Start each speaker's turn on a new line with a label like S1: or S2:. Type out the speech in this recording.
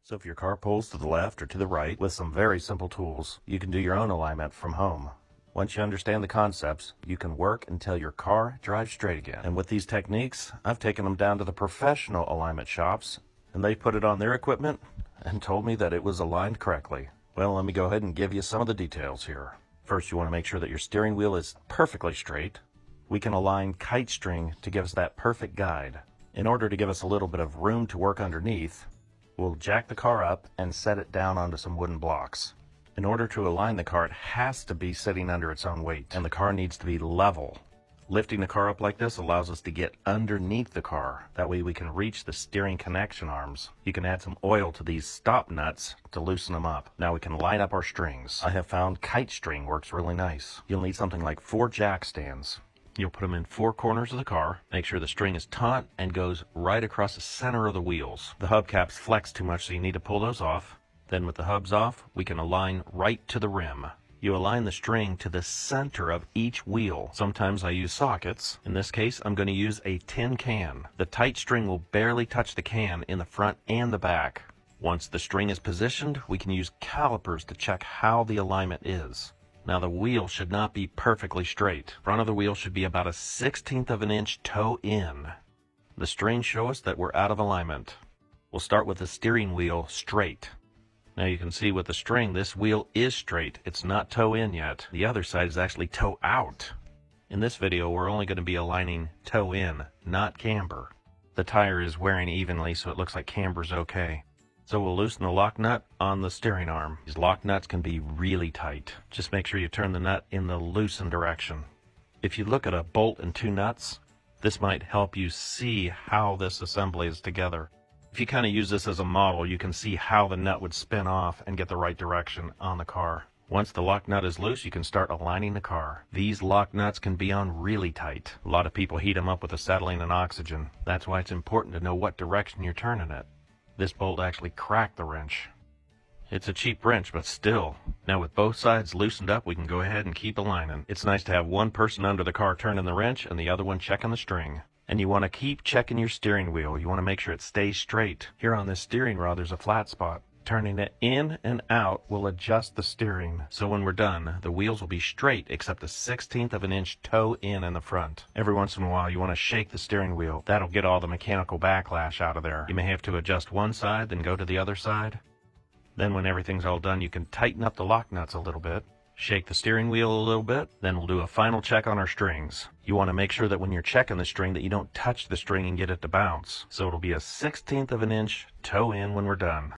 S1: So if your car pulls to the left or to the right with some very simple tools, you can do your own alignment from home. Once you understand the concepts, you can work until your car drives straight again. And with these techniques, I've taken them down to the professional alignment shops, and they put it on their equipment and told me that it was aligned correctly. Well, let me go ahead and give you some of the details here. First, you want to make sure that your steering wheel is perfectly straight. We can align kite string to give us that perfect guide. In order to give us a little bit of room to work underneath, we'll jack the car up and set it down onto some wooden blocks. In order to align the car, it has to be sitting under its own weight, and the car needs to be level. Lifting the car up like this allows us to get underneath the car. That way we can reach the steering connection arms. You can add some oil to these stop nuts to loosen them up. Now we can line up our strings. I have found kite string works really nice. You'll need something like 4 jack stands. You'll put them in 4 corners of the car. Make sure the string is taut and goes right across the center of the wheels. The hubcaps flex too much, so you need to pull those off. Then with the hubs off, we can align right to the rim. You align the string to the center of each wheel. Sometimes I use sockets. In this case, I'm going to use a tin can. The tight string will barely touch the can in the front and the back. Once the string is positioned, we can use calipers to check how the alignment is. Now the wheel should not be perfectly straight. Front of the wheel should be about a 1/16 of an inch toe in. The strings show us that we're out of alignment. We'll start with the steering wheel straight. Now you can see with the string, this wheel is straight. It's not toe in yet. The other side is actually toe out. In this video, we're only going to be aligning toe in, not camber. The tire is wearing evenly, so it looks like camber's okay. So we'll loosen the lock nut on the steering arm. These lock nuts can be really tight. Just make sure you turn the nut in the loosened direction. If you look at a bolt and 2 nuts, this might help you see how this assembly is together. If you kind of use this as a model, you can see how the nut would spin off and get the right direction on the car. Once the lock nut is loose, you can start aligning the car. These lock nuts can be on really tight. A lot of people heat them up with acetylene and oxygen. That's why it's important to know what direction you're turning it. This bolt actually cracked the wrench. It's a cheap wrench, but still. Now with both sides loosened up, we can go ahead and keep aligning. It's nice to have one person under the car turning the wrench and the other one checking the string. And you want to keep checking your steering wheel. You want to make sure it stays straight. Here on this steering rod, there's a flat spot. Turning it in and out will adjust the steering. So when we're done, the wheels will be straight except a 1/16 of an inch toe in the front. Every once in a while, you want to shake the steering wheel. That'll get all the mechanical backlash out of there. You may have to adjust one side, then go to the other side. Then when everything's all done, you can tighten up the lock nuts a little bit. Shake the steering wheel a little bit, then we'll do a final check on our strings. You want to make sure that when you're checking the string that you don't touch the string and get it to bounce. So it'll be a 1/16 of an inch toe in when we're done.